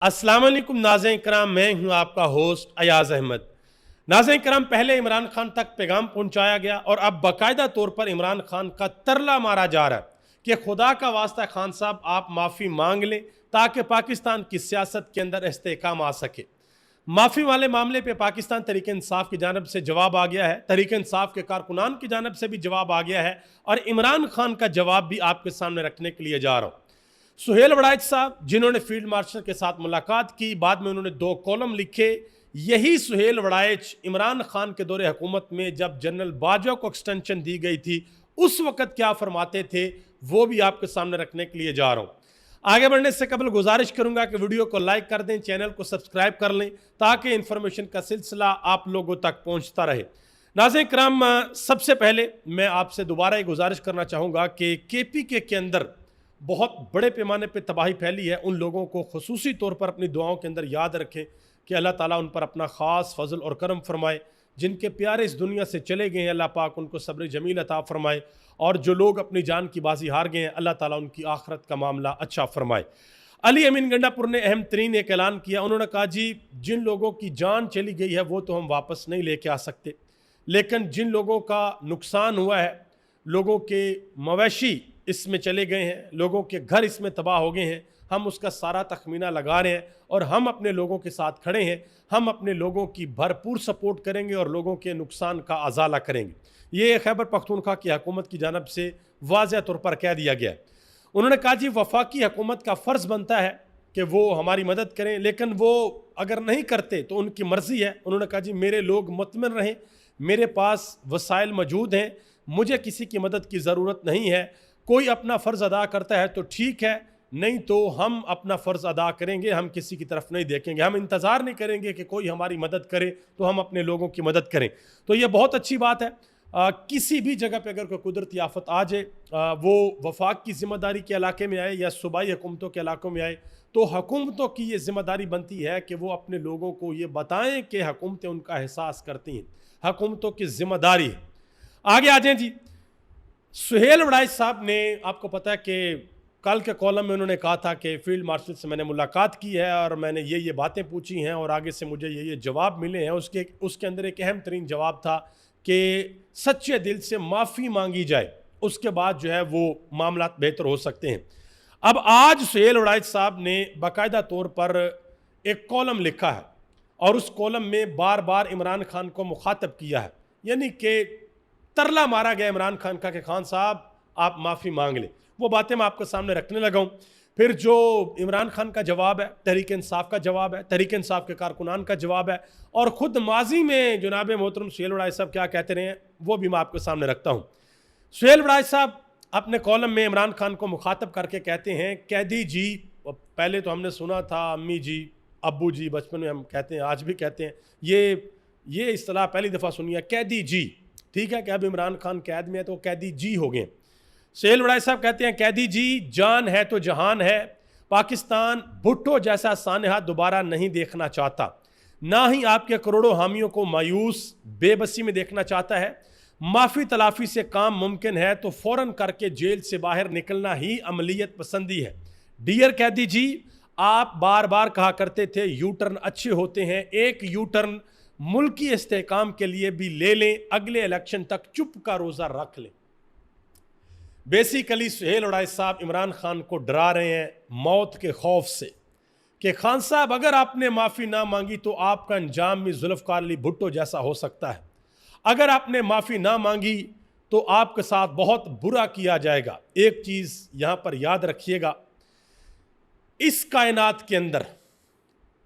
अस्सलाम वालेकुम नाज़रीन इकराम, मैं हूं आपका होस्ट अयाज अहमद। नाज़रीन इकराम, पहले इमरान खान तक पैगाम पहुंचाया गया और अब बाकायदा तौर पर इमरान खान का तरला मारा जा रहा है कि खुदा का वास्ता खान साहब आप माफ़ी मांग लें ताकि पाकिस्तान की सियासत के अंदर इस्तेहकाम आ सके। माफ़ी वाले मामले पे पाकिस्तान तहरीक इंसाफ की जानब से जवाब आ गया है, तहरीक इंसाफ के कारकुनान की जानब से भी जवाब आ गया है और इमरान खान का जवाब भी आपके सामने रखने के लिए जा रहा हूँ। सुहेल वड़ाइच साहब, जिन्होंने फील्ड मार्शल के साथ मुलाकात की, बाद में उन्होंने 2 कॉलम लिखे। यही सुहेल वड़ाइच इमरान खान के दौरे हुकूमत में जब जनरल बाजवा को एक्सटेंशन दी गई थी उस वक़्त क्या फरमाते थे, वो भी आपके सामने रखने के लिए जा रहा हूँ। आगे बढ़ने से कबल गुजारिश करूंगा कि वीडियो को लाइक कर दें, चैनल को सब्सक्राइब कर लें ताकि इंफॉर्मेशन का सिलसिला आप लोगों तक पहुंचता रहे। नाज़रीन किराम, सबसे पहले मैं आपसे दोबारा एक गुजारिश करना चाहूँगा कि KPK के अंदर बहुत बड़े पैमाने पे तबाही फैली है। उन लोगों को खुसूसी तौर पर अपनी दुआओं के अंदर याद रखें कि अल्लाह ताला उन पर अपना ख़ास फजल और करम फरमाए। जिनके प्यारे इस दुनिया से चले गए हैं, अल्लाह पाक उनको सब्र जमील अता फरमाए, और जो लोग अपनी जान की बाजी हार गए हैं, अल्लाह ताला उनकी आखरत का मामला अच्छा फरमाए। अली अमीन गंडापुर ने अहम तरीन एक ऐलान किया। उन्होंने कहा, जी जिन लोगों की जान चली गई है वो तो हम वापस नहीं लेके आ सकते, लेकिन जिन लोगों का नुकसान हुआ है, लोगों के मवेशी इसमें चले गए हैं, लोगों के घर इसमें तबाह हो गए हैं, हम उसका सारा तखमीना लगा रहे हैं और हम अपने लोगों के साथ खड़े हैं। हम अपने लोगों की भरपूर सपोर्ट करेंगे और लोगों के नुकसान का अजाला करेंगे। ये खैबर पख्तूनख्वा की हुकूमत की जानब से वाज़ेह तौर पर कह दिया गया है। उन्होंने कहा, जी वफाकी हुकूमत का फ़र्ज़ बनता है कि वो हमारी मदद करें, लेकिन वो अगर नहीं करते तो उनकी मर्ज़ी है। उन्होंने कहा, जी मेरे लोग मुतमिन रहें, मेरे पास वसाइल मौजूद हैं, मुझे किसी की मदद की ज़रूरत नहीं है। कोई अपना फ़र्ज़ अदा करता है तो ठीक है, नहीं तो हम अपना फ़र्ज़ अदा करेंगे, हम किसी की तरफ नहीं देखेंगे, हम इंतज़ार नहीं करेंगे कि कोई हमारी मदद करे तो हम अपने लोगों की मदद करें। तो ये बहुत अच्छी बात है। किसी भी जगह पे अगर कोई कुदरती आफत आ जाए, वो वफाक की ज़िम्मेदारी के इलाके में आए या सूबाई हुकूमतों के इलाकों में आए, तो हुकूमतों की ये ज़िम्मेदारी बनती है कि वो अपने लोगों को ये बताएँ कि हुकूमतें उनका एहसास करती हैं, हुकूमतों की ज़िम्मेदारी है। आगे आ जाएँ जी। सुहेल वड़ाइच साहब ने, आपको पता है कि कल के कॉलम में उन्होंने कहा था कि फील्ड मार्शल से मैंने मुलाकात की है और मैंने ये बातें पूछी हैं और आगे से मुझे ये जवाब मिले हैं। उसके अंदर एक अहम तरीन जवाब था कि सच्चे दिल से माफ़ी मांगी जाए, उसके बाद जो है वो मामला बेहतर हो सकते हैं। अब आज सुहेल वड़ाइच साहब ने बाकायदा तौर पर एक कॉलम लिखा है और उस कॉलम में बार बार इमरान खान को मुखातब किया है, यानी कि तरला मारा गया इमरान खान का कि खान साहब आप माफ़ी मांग लें। वो बातें मैं आपके सामने रखने लगा हूँ। फिर जो इमरान खान का जवाब है, तहरीक इंसाफ का जवाब है, तहरीक इंसाफ के कारकुनान का जवाब है, और ख़ुद माजी में जनाब मोहतरम सुहेल वड़ाइच साहब क्या कहते रहे हैं वो भी मैं आपके सामने रखता हूँ। सुहेल वड़ाइच साहब अपने कॉलम में इमरान खान को मुखातब करके कहते हैं, कैदी जी, पहले तो हमने सुना था अम्मी जी, अब्बू जी, बचपन में हम कहते हैं, आज भी कहते हैं, ये इस्तिलाह पहली दफ़ा सुनी है, कैदी जी। ठीक है कि अब इमरान खान कैद में है तो कैदी जी हो गए। सुहेल वड़ाइच साहब कहते हैं, कैदी जी, जान है तो जहान है। पाकिस्तान भुट्टो जैसा सानहा दोबारा नहीं देखना चाहता, ना ही आपके करोड़ों हामियों को मायूस बेबसी में देखना चाहता है। माफ़ी तलाफ़ी से काम मुमकिन है तो फ़ौरन करके जेल से बाहर निकलना ही अमलियत पसंदी है। डियर कैदी जी, आप बार बार कहा करते थे यू टर्न अच्छे होते हैं, एक यू टर्न मुल्की इस्तेहकाम के लिए भी ले लें, अगले इलेक्शन तक चुप का रोज़ा रख लें। बेसिकली सुहेल वड़ाइच साहब इमरान खान को डरा रहे हैं मौत के खौफ से कि खान साहब अगर आपने माफ़ी ना मांगी तो आपका अंजाम भी जुल्फ़कार अली भुट्टो जैसा हो सकता है। अगर आपने माफ़ी ना मांगी तो आपके साथ बहुत बुरा किया जाएगा। एक चीज़ यहाँ पर याद रखिएगा, इस कायनात के अंदर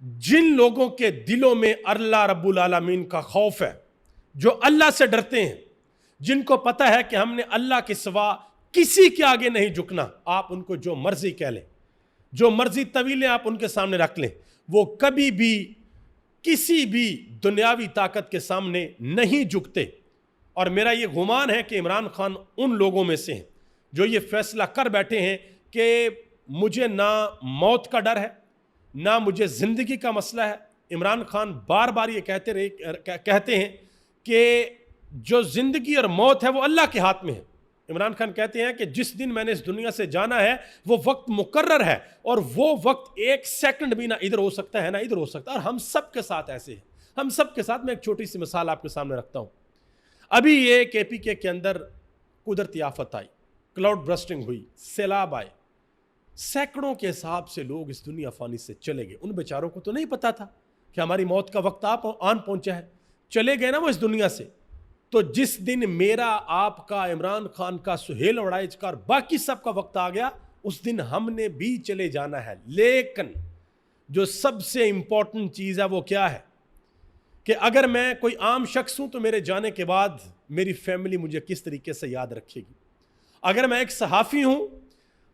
जिन लोगों के दिलों में अल्लाह रब्बुल आलमीन का खौफ है, जो अल्लाह से डरते हैं, जिनको पता है कि हमने अल्लाह के सिवा किसी के आगे नहीं झुकना, आप उनको जो मर्जी कह लें, जो मर्जी तवीलें आप उनके सामने रख लें, वो कभी भी किसी भी दुनियावी ताकत के सामने नहीं झुकते। और मेरा ये गुमान है कि इमरान खान उन लोगों में से हैं जो ये फैसला कर बैठे हैं कि मुझे ना मौत का डर है, ना मुझे ज़िंदगी का मसला है। इमरान खान बार बार ये कहते हैं कि जो ज़िंदगी और मौत है वो अल्लाह के हाथ में है, इमरान खान कहते हैं कि जिस दिन मैंने इस दुनिया से जाना है वो वक्त मुकर्रर है और वो वक्त एक सेकंड भी ना इधर हो सकता है ना इधर हो सकता है। और हम सब के साथ ऐसे हैं, हम सब के साथ। मैं एक छोटी सी मिसाल आपके सामने रखता हूं। अभी ये KPK के अंदर कुदरती आफत आई, क्लाउड बर्स्टिंग हुई, सैलाब आए, सैकड़ों के हिसाब से लोग इस दुनिया फानी से चले गए। उन बेचारों को तो नहीं पता था कि हमारी मौत का वक्त आन पहुंचा है, चले गए ना वो इस दुनिया से। तो जिस दिन मेरा, आपका, इमरान खान का, सुहेल वड़ाइच का और बाकी सबका वक्त आ गया, उस दिन हमने भी चले जाना है। लेकिन जो सबसे इंपॉर्टेंट चीज है वो क्या है कि अगर मैं कोई आम शख्स हूं तो मेरे जाने के बाद मेरी फैमिली मुझे किस तरीके से याद रखेगी। अगर मैं एक सहाफ़ी हूं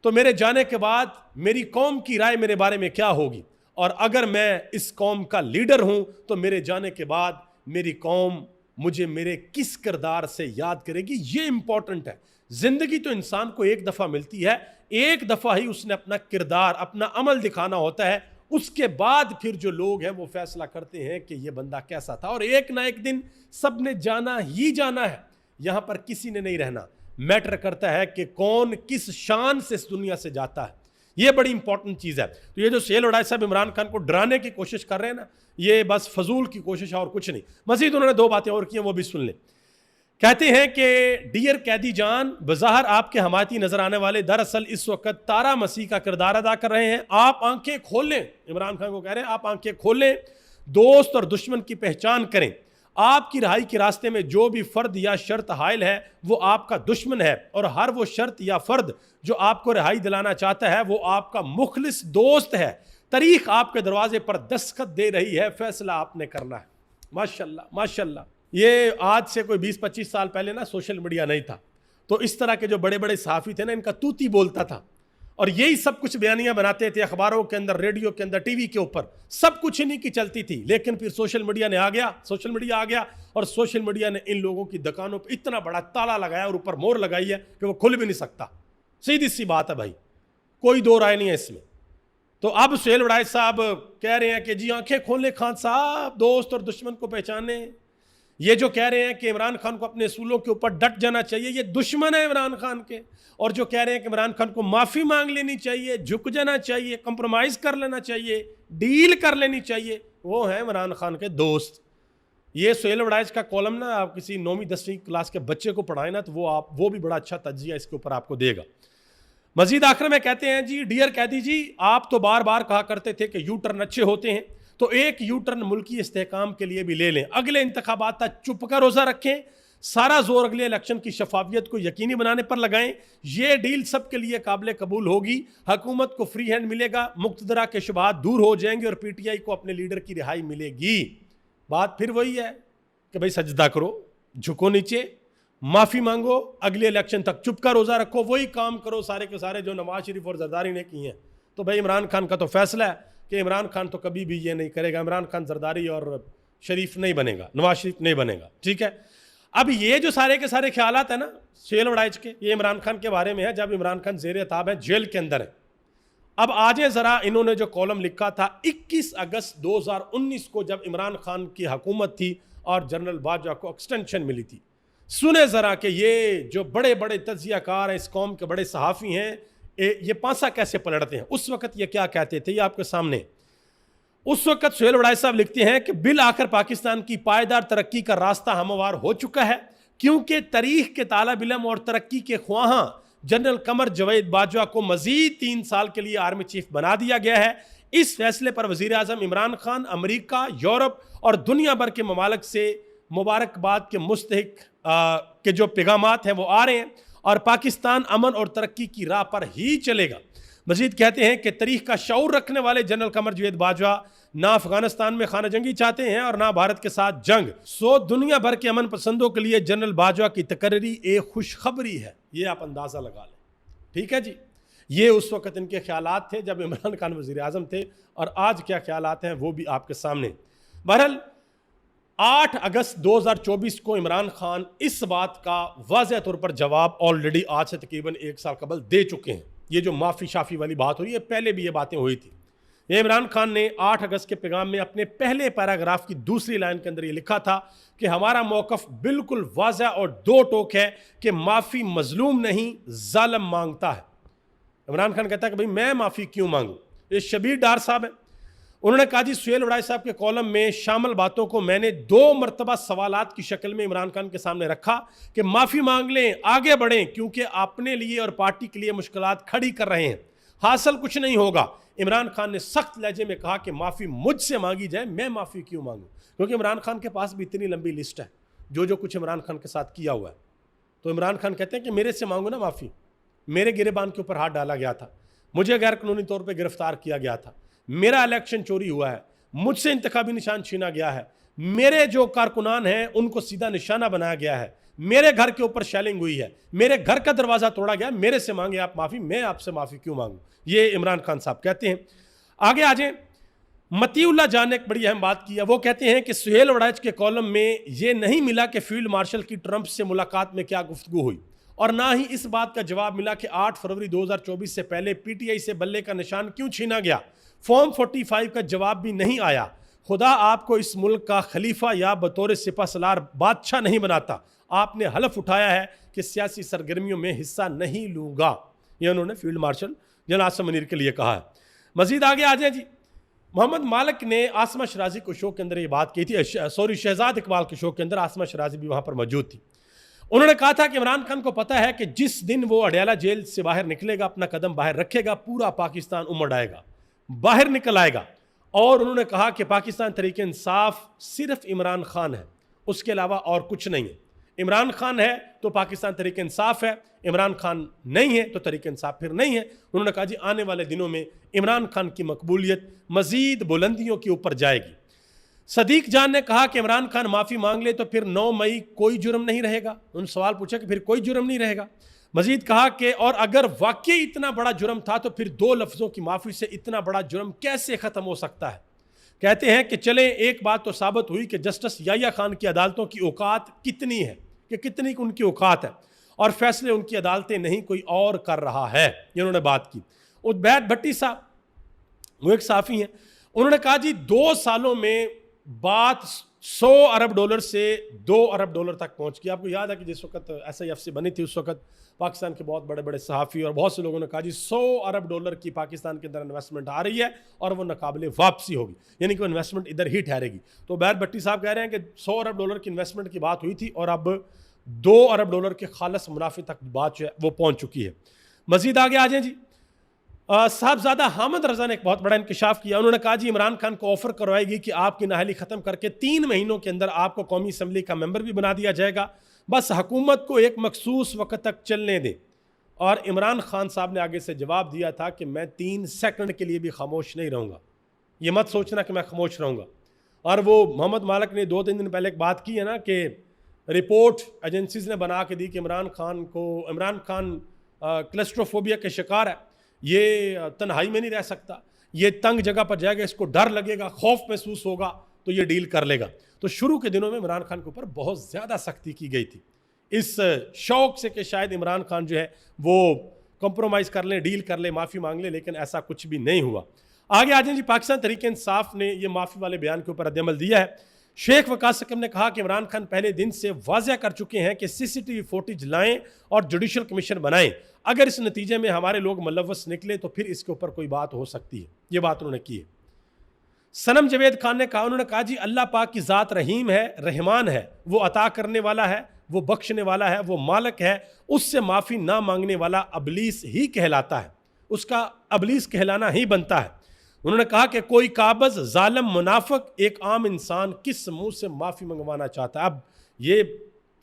तो मेरे जाने के बाद मेरी कौम की राय मेरे बारे में क्या होगी। और अगर मैं इस कौम का लीडर हूं तो मेरे जाने के बाद मेरी कौम मुझे मेरे किस किरदार से याद करेगी। ये इंपॉर्टेंट है। जिंदगी तो इंसान को एक दफ़ा मिलती है, एक दफ़ा ही उसने अपना किरदार, अपना अमल दिखाना होता है। उसके बाद फिर जो लोग हैं वो फैसला करते हैं कि ये बंदा कैसा था। और एक ना एक दिन सब ने जाना ही जाना है, यहां पर किसी ने नहीं रहना। मैटर करता है कि कौन किस शान से इस दुनिया से जाता है। ये बड़ी इंपॉर्टेंट चीज़ है। तो ये जो सुहेल वड़ाइच साहब इमरान खान को डराने की कोशिश कर रहे हैं ना, ये बस फजूल की कोशिश है और कुछ नहीं। मजीद उन्होंने 2 बातें और की हैं, वो भी सुन लें। कहते हैं कि डियर कैदी जान, बज़ाहिर आपके हमायती नजर आने वाले दरअसल इस वक्त तारा मसीह का किरदार अदा कर रहे हैं। आप आंखें खोलें, इमरान खान को कह रहे हैं आप आंखें खोलें, दोस्त और दुश्मन की पहचान करें। आपकी रिहाई के रास्ते में जो भी फर्द या शर्त हायल है वो आपका दुश्मन है, और हर वो शर्त या फर्द जो आपको रिहाई दिलाना चाहता है वो आपका मुखलिस दोस्त है। तारीख आपके दरवाजे पर दस्तखत दे रही है, फैसला आपने करना है। माशाल्लाह माशाल्लाह। ये आज से कोई 20-25 साल पहले ना सोशल मीडिया नहीं था, तो इस तरह के जो बड़े बड़े सहाफ़ी थे ना, इनका तूती बोलता था और यही सब कुछ बयानियां बनाते थे अखबारों के अंदर, रेडियो के अंदर, टीवी के ऊपर, सब कुछ इन्हीं की चलती थी। लेकिन फिर सोशल मीडिया आ गया और सोशल मीडिया ने इन लोगों की दुकानों पर इतना बड़ा ताला लगाया और ऊपर मोहर लगाई है कि वो खुल भी नहीं सकता। सीधी सी बात है भाई, कोई दो राय नहीं है इसमें। तो अब सुहेल वड़ाइच साहब कह रहे हैं कि जी आंखें खोलें खान साहब, दोस्त और दुश्मन को पहचाने। ये जो कह रहे हैं कि इमरान खान को अपने असूलों के ऊपर डट जाना चाहिए, ये दुश्मन है इमरान खान के। और जो कह रहे हैं कि इमरान खान को माफ़ी मांग लेनी चाहिए, झुक जाना चाहिए, कंप्रोमाइज़ कर लेना चाहिए, डील कर लेनी चाहिए, वो है इमरान खान के दोस्त। ये सुहेल वड़ाइच का कॉलम ना आप किसी 9वीं-10वीं क्लास के बच्चे को पढ़ाएं ना, तो वो भी बड़ा अच्छा तज्जिया इसके ऊपर आपको देगा। मजीद आखिर में कहते हैं जी, डियर कैदी जी, आप तो बार बार कहा करते थे कि यू टर्न अच्छे होते हैं, तो एक यू टर्न मुल्की इस्तेहकाम के लिए भी ले लें। अगले इंतखाबात तक चुप का रोज़ा रखें, सारा जोर अगले इलेक्शन की शफाफियत को यकीनी बनाने पर लगाएं। ये डील सबके लिए काबिल कबूल होगी, हुकूमत को फ्री हैंड मिलेगा, मुक्तदरा के शुबहात दूर हो जाएंगे और PTI को अपने लीडर की रिहाई मिलेगी। बात फिर वही है कि भाई सजदा करो, झुको नीचे, माफ़ी मांगो, अगले इलेक्शन तक चुप का रोज़ा रखो, वही काम करो सारे के सारे जो नवाज शरीफ और जरदारी ने किए हैं। तो भाई इमरान खान का तो फैसला है कि इमरान खान तो कभी भी ये नहीं करेगा, इमरान खान जरदारी और शरीफ नहीं बनेगा, नवाज शरीफ नहीं बनेगा, ठीक है। अब ये जो सारे के सारे ख्यालात है ना सुहेल वड़ाइच के, ये इमरान खान के बारे में है जब इमरान खान ज़ेर ताब है, जेल के अंदर है। अब आज ज़रा इन्होंने जो कॉलम लिखा था 21 अगस्त 2019 को, जब इमरान खान की हुकूमत थी और जनरल बाजवा को एक्सटेंशन मिली थी, सुने ज़रा कि ये जो बड़े बड़े तज्जियाकार हैं, इस कौम के बड़े सहाफ़ी हैं, ये पांसा कैसे पलटते हैं। उस वक्त ये क्या कहते थे, ये आपके सामने। उस वक्त सुहेल वड़ाइच साहब लिखते हैं कि बिल आखिर पाकिस्तान की पायदार तरक्की का रास्ता हमवार हो चुका है, क्योंकि तारीख के तालिब इल्म और तरक्की के ख्वाहां जनरल कमर जवेद बाजवा को मजीद 3 साल के लिए आर्मी चीफ बना दिया गया है। इस फैसले पर वज़ीर आज़म इमरान खान अमरीका, यूरोप और दुनिया भर के ममालिक से मुबारकबाद के मुस्तहिक के जो पैगामात हैं वो आ रहे हैं और पाकिस्तान अमन और तरक्की की राह पर ही चलेगा। मजीद कहते हैं कि तारीख का शऊर रखने वाले जनरल कमर जवेद बाजवा ना अफगानिस्तान में खाना जंगी चाहते हैं और ना भारत के साथ जंग। सो दुनिया भर के अमन पसंदों के लिए जनरल बाजवा की तकर्री एक खुशखबरी है, ये आप अंदाज़ा लगा लें, ठीक है जी। ये उस वक्त इनके ख्यालात थे जब इमरान खान वज़ीर आज़म थे, और आज क्या ख्यालात हैं वो भी आपके सामने। बहरहाल 8 अगस्त 2024 को इमरान खान इस बात का वाज़ेह तौर पर जवाब ऑलरेडी आज से तकरीबन 1 साल कबल दे चुके हैं। ये जो माफ़ी शाफ़ी वाली बात हो रही है, पहले भी ये बातें हुई थी ये इमरान खान ने 8 अगस्त के पैगाम में अपने पहले पैराग्राफ की दूसरी लाइन के अंदर ये लिखा था कि हमारा मौक़िफ़ बिल्कुल वाज़ह और दो टोक है कि माफ़ी मजलूम नहीं जालिम मांगता है। इमरान खान कहता है कि भाई मैं माफ़ी क्यों मांगूँ। ये शबीर डार साहब हैं, उन्होंने कहा जी सुहेल वड़ाई साहब के कॉलम में शामिल बातों को मैंने 2 मरतबा सवालात की शक्ल में इमरान खान के सामने रखा कि माफ़ी मांग लें, आगे बढ़ें, क्योंकि अपने लिए और पार्टी के लिए मुश्किलात खड़ी कर रहे हैं, हासिल कुछ नहीं होगा। इमरान खान ने सख्त लहजे में कहा कि माफ़ी मुझसे मांगी जाए, मैं माफ़ी क्यों मांगूं, क्योंकि इमरान खान के पास भी इतनी लंबी लिस्ट है जो कुछ इमरान खान के साथ किया हुआ है। तो इमरान खान कहते हैं कि मेरे से मांगो ना माफ़ी, मेरे गिरेबान के ऊपर हाथ डाला गया था, मुझे गैर कानूनी तौर पर गिरफ्तार किया गया था, मेरा इलेक्शन चोरी हुआ है, मुझसे इंतखाबी निशान छीना गया है, मेरे जो कारकुनान हैं उनको सीधा निशाना बनाया गया है, मेरे घर के ऊपर शेलिंग हुई है, मेरे घर का दरवाज़ा तोड़ा गया, मेरे से मांगे आप माफ़ी, मैं आपसे माफ़ी क्यों मांगूं। ये इमरान खान साहब कहते हैं। आगे आ जाए, मतीउल्लाह जान ने एक बड़ी अहम बात की है। वो कहते हैं कि सुहेल वड़ाइच के कॉलम में ये नहीं मिला कि फील्ड मार्शल की ट्रंप से मुलाकात में क्या गुफ्तगू हुई, और ना ही इस बात का जवाब मिला कि 8 फरवरी 2024 से पहले पीटीआई से बल्ले का निशान क्यों छीना गया। फॉर्म 45 का जवाब भी नहीं आया। खुदा आपको इस मुल्क का खलीफा या बतौर सिपहसालार बादशाह नहीं बनाता। आपने हलफ उठाया है कि सियासी सरगर्मियों में हिस्सा नहीं लूँगा। यह उन्होंने field marshal general Asim Munir के लिए कहा है। मजीद आगे आ जाए जी, मोहम्मद मालिक ने आसमा शराजी को शो के अंदर ये बात की थी, शहजाद इकबाल के शो के अंदर आसमा शराजी भी वहाँ पर मौजूद थी। उन्होंने कहा था कि इमरान खान को पता है कि जिस दिन वो अडयाला जेल से बाहर निकलेगा, अपना कदम बाहर रखेगा, पूरा पाकिस्तान उमड़ आएगा, बाहर निकल आएगा। और उन्होंने कहा कि पाकिस्तान तहरीक इंसाफ सिर्फ इमरान खान है, उसके अलावा और कुछ नहीं है। इमरान खान है तो पाकिस्तान तहरीक इंसाफ है, इमरान खान नहीं है तो तहरीक इंसाफ फिर नहीं है। उन्होंने कहा जी आने वाले दिनों में इमरान खान की मकबूलियत मजीद बुलंदियों के ऊपर जाएगी। सदीक जान ने कहा कि इमरान खान माफ़ी मांग ले तो फिर 9 मई कोई जुर्म नहीं रहेगा। उन्होंने सवाल पूछा कि फिर कोई जुर्म नहीं रहेगा। मजीद कहा कि और अगर वाकई इतना बड़ा जुर्म था तो फिर 2 लफ्ज़ों की माफ़ी से इतना बड़ा जुर्म कैसे ख़त्म हो सकता है। कहते हैं कि चले एक बात तो साबित हुई कि जस्टिस याह्या खान की अदालतों की औकात कितनी है, कि कितनी उनकी औकात है, और फैसले उनकी अदालतें नहीं कोई और कर रहा है। ये उन्होंने बात की। उबैद भट्टी साहब, वो एक साफ़ी हैं, उन्होंने कहा जी 2 सालों में बात 100 अरब डॉलर से 2 अरब डॉलर तक पहुंच गई। आपको याद है कि जिस वक्त SIFC बनी थी उस वक्त पाकिस्तान के बहुत बड़े बड़े सहाफ़ी और बहुत से लोगों ने कहा जी 100 अरब डॉलर की पाकिस्तान के अंदर इन्वेस्टमेंट आ रही है और वो नाकाबिले वापसी होगी, यानी कि वो इन्वेस्टमेंट इधर ही ठहरेगी। तो उबैद भट्टी साहब कह रहे हैं कि 100 अरब डॉलर की इन्वेस्टमेंट की बात हुई थी और अब 2 अरब डॉलर के खालस मुनाफे तक बात जो है वो पहुँच चुकी है। मजीद आगे आ जाए जी, साहबजादा हामिद रजा ने एक बहुत बड़ा इंकशाफ किया। उन्होंने कहा जी इमरान खान को ऑफर करवाएगी कि आपकी नाहली ख़त्म करके 3 महीनों के अंदर आपको कौमी असम्बली का मेंबर भी बना दिया जाएगा, बस हुकूमत को एक मखसूस वक्त तक चलने दें। और इमरान खान साहब ने आगे से जवाब दिया था कि मैं 3 सेकंड के लिए भी खामोश नहीं रहूँगा, ये मत सोचना कि मैं खामोश रहूँगा। और वो मोहम्मद मालिक ने 2-3 दिन पहले एक बात की है ना कि रिपोर्ट एजेंसीज ने बना के दी कि इमरान खान क्लस्ट्रोफोबिया के शिकार है, ये तन्हाई में नहीं रह सकता, ये तंग जगह पर जाएगा, इसको डर लगेगा, खौफ महसूस होगा तो ये डील कर लेगा। तो शुरू के दिनों में इमरान खान के ऊपर बहुत ज़्यादा सख्ती की गई थी, इस शौक से कि शायद इमरान खान जो है वो कंप्रोमाइज़ कर ले, डील कर ले, माफ़ी मांग ले, लेकिन ऐसा कुछ भी नहीं हुआ। आगे आ जाए जी, पाकिस्तान तहरीक इंसाफ ने ये माफ़ी वाले बयान के ऊर रद्द-ए-अमल दिया है। शेख वकास सकम ने कहा कि इमरान खान पहले दिन से वाज़ह कर चुके हैं कि CCTV फुटेज लाएं और जुडिशल कमीशन बनाएं, अगर इस नतीजे में हमारे लोग मुलव्वस निकले तो फिर इसके ऊपर कोई बात हो सकती है। ये बात उन्होंने की है। सनम जवेद खान ने कहा, उन्होंने कहा जी अल्लाह पाक की ज़ात रहीम है, रहमान है, वो अता करने वाला है, वो बख्शने वाला है, वो मालिक है, उससे माफ़ी ना मांगने वाला अबलीस ही कहलाता है, उसका अबलीस कहलाना ही बनता है। उन्होंने कहा कि कोई काबज़ जालिम मुनाफिक एक आम इंसान किस मुंह से माफ़ी मंगवाना चाहता है। अब ये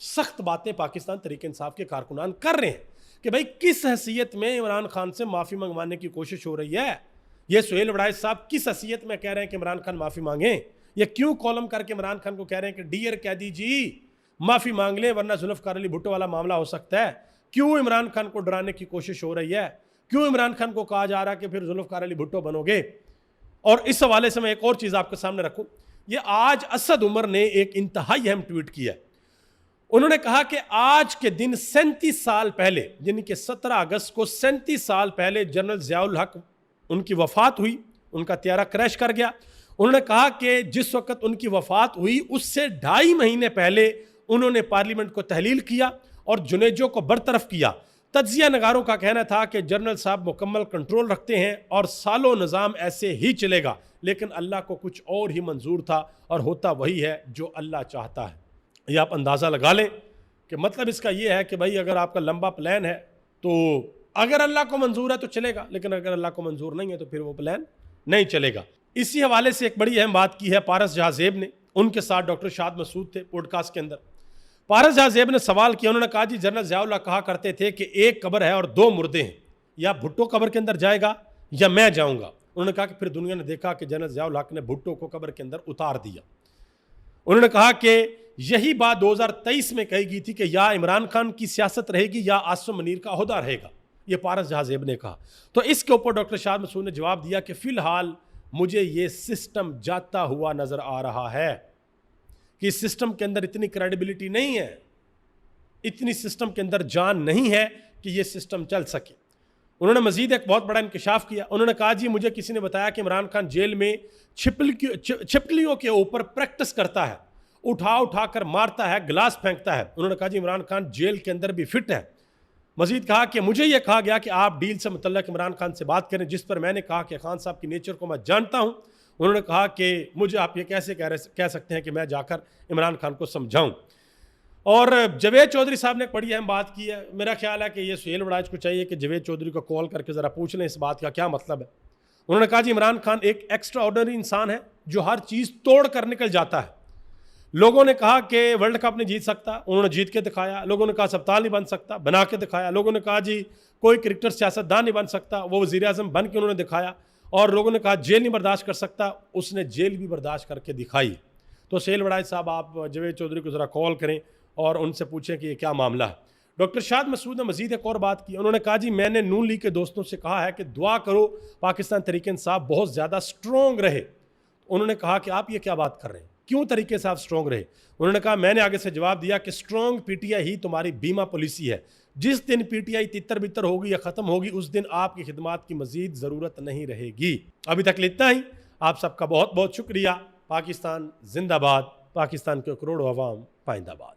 सख्त बातें पाकिस्तान तहरीक इंसाफ के कारकुनान कर रहे हैं कि भाई किस हैसियत में इमरान खान से माफ़ी मंगवाने की कोशिश हो रही है। ये सुहेल वड़ाई साहब किस हैसियत में कह रहे हैं कि इमरान खान माफ़ी मांगें, ये क्यों कॉलम करके इमरान खान को कह रहे हैं कि डियर कैदी जी माफ़ी मांग लें वरना जुल्फ़िकार अली भुट्टो वाला मामला हो सकता है। क्यों इमरान खान को डराने की कोशिश हो रही है, क्यों इमरान खान को कहा जा रहा है कि फिर जुल्फ़िकार अली भुट्टो बनोगे। और इस हवाले से मैं एक और चीज़ आपके सामने रखूं, ये आज असद उमर ने एक इंतहाई अहम ट्वीट किया। उन्होंने कहा कि आज के दिन 37 साल पहले, यानी कि 17 अगस्त को 37 साल पहले जनरल ज़ियाउल हक उनकी वफ़ात हुई, उनका त्यारा क्रैश कर गया। उन्होंने कहा कि जिस वक्त उनकी वफात हुई उससे 2.5 महीने पहले उन्होंने पार्लियामेंट को तहलील किया और जुनेजो को बरतरफ किया। तज्जिया नगारों का कहना था कि जनरल साहब मुकम्मल कंट्रोल रखते हैं और सालों निज़ाम ऐसे ही चलेगा, लेकिन अल्लाह को कुछ और ही मंजूर था और होता वही है जो अल्लाह चाहता है। ये आप अंदाज़ा लगा लें कि मतलब इसका ये है कि भाई अगर आपका लंबा प्लान है तो अगर अल्लाह को मंजूर है तो चलेगा, लेकिन अगर अल्लाह को मंजूर नहीं है तो फिर वो प्लान नहीं चलेगा। इसी हवाले से एक बड़ी अहम बात की है पारस जहाँ ज़ेब ने, उनके साथ डॉक्टर शाद मसूद थे पॉडकास्ट के अंदर। पारस जहाँ ज़ेब ने सवाल किया, उन्होंने कहा जी जनरल ज़ियाउल्लाह कहा करते थे कि एक कब्र है और 2 मुर्दे हैं, या भुट्टो कब्र के अंदर जाएगा या मैं जाऊँगा। उन्होंने कहा कि फिर दुनिया ने देखा कि जनरल ज़ियाउल हक ने भुट्टो को कब्र के अंदर उतार दिया। उन्होंने कहा कि यही बात 2023 में कही गई थी कि या इमरान खान की सियासत रहेगी या आसिम मुनीर का ओहदा रहेगा, ये पारस जहाँ ज़ेब ने कहा। तो इसके ऊपर डॉक्टर शाद मसूद ने जवाब दिया कि फ़िलहाल मुझे ये सिस्टम जाता हुआ नज़र आ रहा है कि इस सिस्टम के अंदर इतनी क्रेडिबिलिटी नहीं है, इतनी सिस्टम के अंदर जान नहीं है कि ये सिस्टम चल सके। उन्होंने मजीद एक बहुत बड़ा इंकशाफ किया। उन्होंने कहा जी मुझे किसी ने बताया कि इमरान खान जेल में छिपकलियों के ऊपर प्रैक्टिस करता है, उठा उठा कर मारता है, गिलास फेंकता है। उन्होंने कहा जी इमरान खान जेल के अंदर भी फिट है। मजीद कहा कि मुझे यह कहा गया कि आप डील से मुतल्लक इमरान खान से बात करें, जिस पर मैंने कहा कि खान साहब की नेचर को मैं जानता हूँ। उन्होंने कहा कि मुझे आप ये कैसे कह सकते हैं कि मैं जाकर इमरान खान को समझाऊँ। और जवेद चौधरी साहब ने एक बड़ी अहम बात की है। मेरा ख्याल है कि ये सुहेल वड़ाइच को चाहिए कि जवेद चौधरी को कॉल करके ज़रा पूछ लें इस बात का क्या मतलब है। उन्होंने कहा जी इमरान खान एक एक्स्ट्रा ऑर्डिनरी इंसान है जो हर चीज़ तोड़ कर निकल जाता है। लोगों ने कहा कि वर्ल्ड कप नहीं जीत सकता, उन्होंने जीत के दिखाया। लोगों ने कहा अस्पताल नहीं बन सकता, बना के दिखाया। लोगों ने कहा जी कोई क्रिकेटर सियासतदान नहीं बन सकता, वो वज़ीर-ए-आज़म बन के उन्होंने दिखाया। और लोगों ने कहा जेल नहीं बर्दाश्त कर सकता, उसने जेल भी बर्दाश्त करके दिखाई। तो सुहेल वड़ाइच साहब आप जवेद चौधरी को ज़रा कॉल करें और उनसे पूछें कि ये क्या मामला है। डॉक्टर शाद मसूद ने मजीद एक और बात की। उन्होंने कहा जी मैंने नून लीग के दोस्तों से कहा है कि दुआ करो पाकिस्तान तहरीक इंसाफ बहुत ज़्यादा स्ट्रॉन्ग रहे। उन्होंने कहा कि आप ये क्या बात कर रहे हैं, क्यों तरीके से आप स्ट्रॉन्ग रहे। उन्होंने कहा मैंने आगे से जवाब दिया कि स्ट्रॉन्ग पीटीआई ही तुम्हारी बीमा पॉलिसी है। जिस दिन पीटीआई तितर बितर होगी या ख़त्म होगी उस दिन आपकी खिदमात की मजीद ज़रूरत नहीं रहेगी। अभी तक इतना ही। आप सबका बहुत बहुत शुक्रिया। पाकिस्तान जिंदाबाद, पाकिस्तान के करोड़ों अवाम पाइंदाबाद।